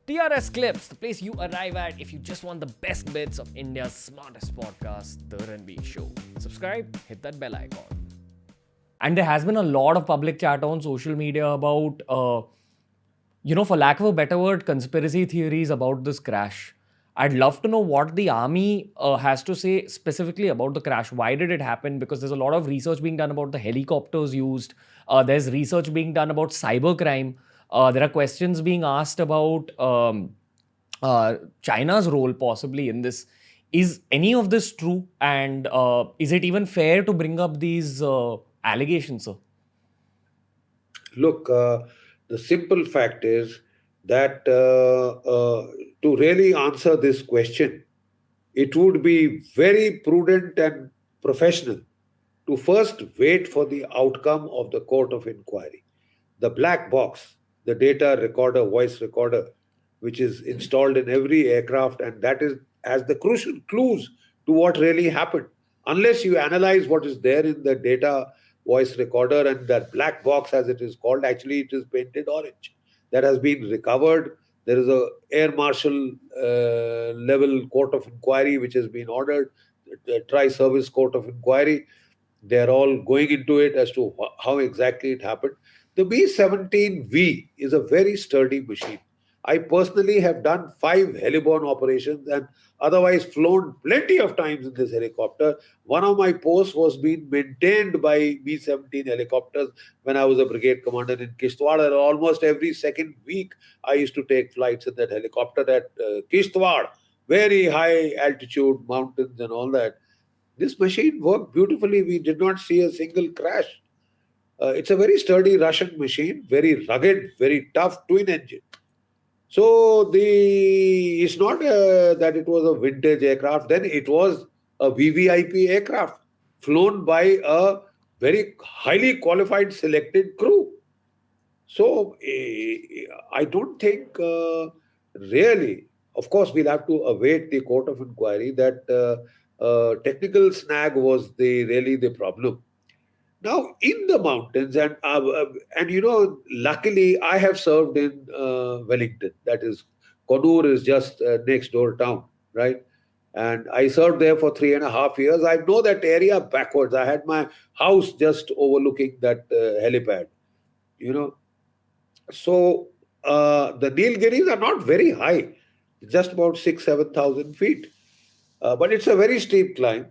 TRS Clips, the place you arrive at if you just want the best bits of India's smartest podcast, The Ranveer Show. Subscribe, hit that bell icon. And there has been a lot of public chat on social media about, for lack of a better word, conspiracy theories about this crash. I'd love to know what the army has to say specifically about the crash. Why did it happen? Because there's a lot of research being done about the helicopters used. There's research being done about cybercrime. There are questions being asked about China's role possibly in this. Is any of this true? And is it even fair to bring up these allegations, sir? Look, the simple fact is that to really answer this question, it would be very prudent and professional to first wait for the outcome of the court of inquiry. The black box, the data recorder, voice recorder, which is installed in every aircraft, and that is has the crucial clues to what really happened. Unless you analyze what is there in the data voice recorder, and that black box, as it is called, actually it is painted orange. That has been recovered. There is a air marshal level court of inquiry which has been ordered, the tri-service court of inquiry. They're all going into it as to how exactly it happened. The B-17V is a very sturdy machine. I personally have done 5 heliborne operations and otherwise flown plenty of times in this helicopter. One of my posts was being maintained by B-17 helicopters when I was a brigade commander in Kishtwar. And almost every second week, I used to take flights in that helicopter at Kishtwar, very high altitude mountains and all that. This machine worked beautifully. We did not see a single crash. It's a very sturdy Russian machine, very rugged, very tough, twin engine. So it's not that it was a vintage aircraft. Then it was a VVIP aircraft flown by a very highly qualified, selected crew. So I don't think really. Of course, we'll have to await the court of inquiry. That technical snag was really the problem. Now, in the mountains, and luckily I have served in Wellington. That is, Kannur is just next door town, right? And I served there for 3.5 years. I know that area backwards. I had my house just overlooking that helipad, you know. So the Nilgiris are not very high, just about 7,000 feet. But it's a very steep climb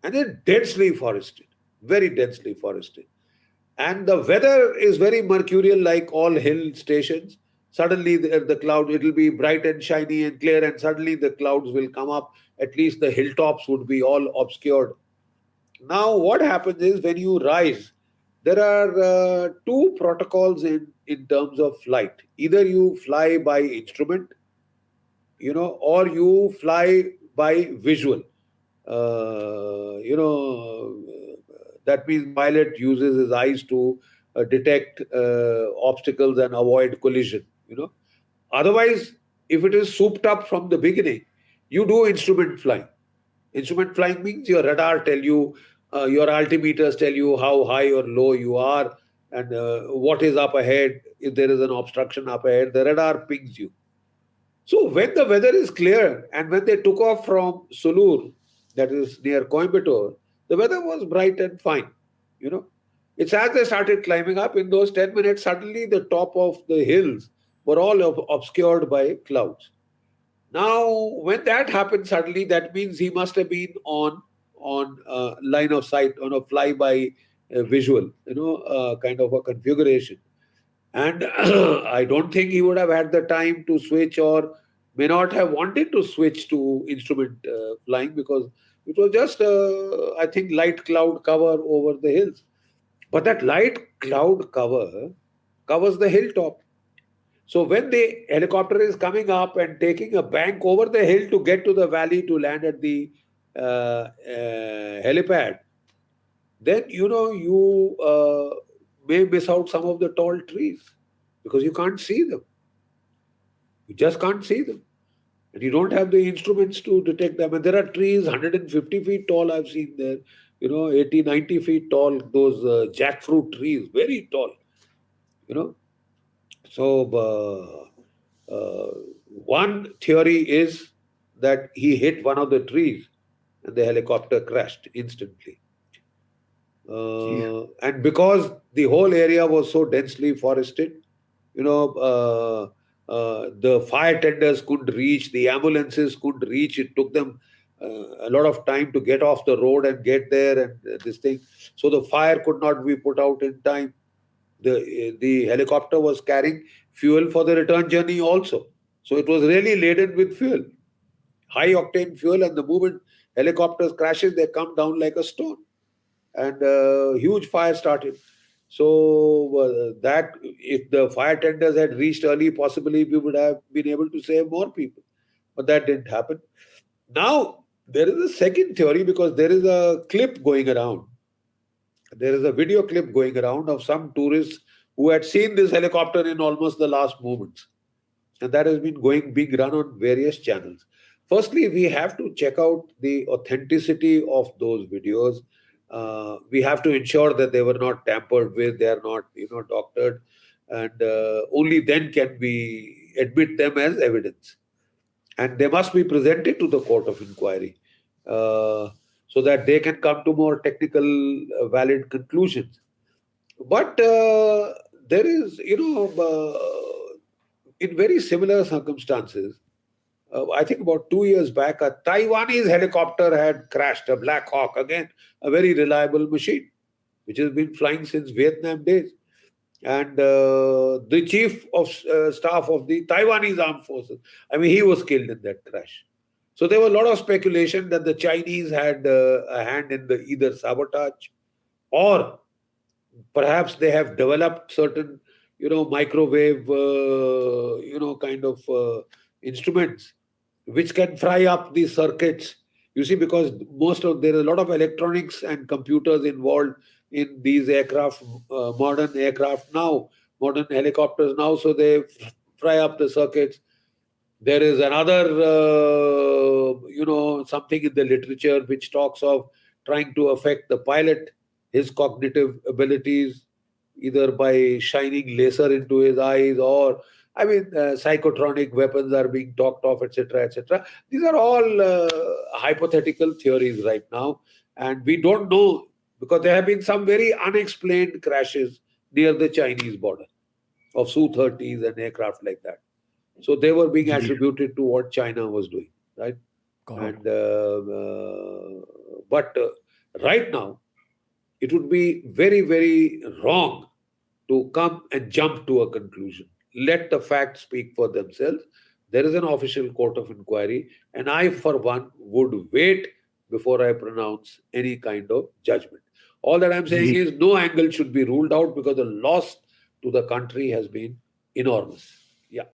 and it's densely forested, very densely forested. And the weather is very mercurial, like all hill stations. Suddenly, the cloud, it will be bright and shiny and clear, and suddenly the clouds will come up. At least the hilltops would be all obscured. Now, what happens is when you rise, there are two protocols in terms of flight. Either you fly by instrument, or you fly by visual. That means pilot uses his eyes to detect obstacles and avoid collision. Otherwise, if it is souped up from the beginning, you do instrument flying. Instrument flying means your radar tell you, your altimeters tell you how high or low you are, and what is up ahead. If there is an obstruction up ahead, the radar pings you. So when the weather is clear and when they took off from Sulur, that is near Coimbatore, the weather was bright and fine. You know, it's as they started climbing up in those 10 minutes, suddenly the top of the hills were all obscured by clouds. Now, when that happened suddenly, that means he must have been on line of sight, on a flyby visual, kind of a configuration. And I don't think he would have had the time to switch, or may not have wanted to switch to instrument flying, because it was just, I think, light cloud cover over the hills. But that light cloud cover covers the hilltop. So when the helicopter is coming up and taking a bank over the hill to get to the valley to land at the helipad, then you may miss out some of the tall trees because you can't see them. You just can't see them. And you don't have the instruments to detect them. And there are trees 150 feet tall, I've seen there, 80, 90 feet tall, those jackfruit you know. So One theory is that he hit one of the trees and the helicopter crashed instantly. And because the whole area was so densely forested, the fire tenders couldn't reach, the ambulances couldn't reach. It took them a lot of time to get off the road and get there, and this thing. So the fire could not be put out in time. The helicopter was carrying fuel for the return journey also. So it was really laden with fuel, high octane fuel, and the moment helicopters crashes, they come down like a stone. And huge fire started. So that if the fire tenders had reached early, possibly we would have been able to save more people. But that didn't happen. Now, there is a second theory because there is a clip going around. There is a video clip going around of some tourists who had seen this helicopter in almost the last moments. And that has been being run on various channels. Firstly, we have to check out the authenticity of those videos. We have to ensure that they were not tampered with, they are not, doctored, and only then can we admit them as evidence. And they must be presented to the court of inquiry so that they can come to more technical, valid conclusions. But there is, in very similar circumstances, I think about 2 years back, a Taiwanese helicopter had crashed, a Black Hawk, again, a very reliable machine, which has been flying since Vietnam days. And the chief of staff of the Taiwanese armed forces, I mean, he was killed in that crash. So there was a lot of speculation that the Chinese had a hand in the either sabotage, or perhaps they have developed certain, microwave, kind of instruments which can fry up the circuits. You see, because there are a lot of electronics and computers involved in these aircraft, modern aircraft now, modern helicopters now, so they fry up the circuits. There is another, something in the literature which talks of trying to affect the pilot, his cognitive abilities, either by shining laser into his eyes, or psychotronic weapons are being talked of, etc., etc. These are all hypothetical theories right now, and we don't know, because there have been some very unexplained crashes near the Chinese border of Su-30s and aircraft like that. So they were being attributed to what China was doing, right? And but right now, it would be very, very wrong to come and jump to a conclusion. Let the facts speak for themselves. There is an official court of inquiry, and I, for one, would wait before I pronounce any kind of judgment. All that I'm saying is no angle should be ruled out, because the loss to the country has been enormous. Yeah.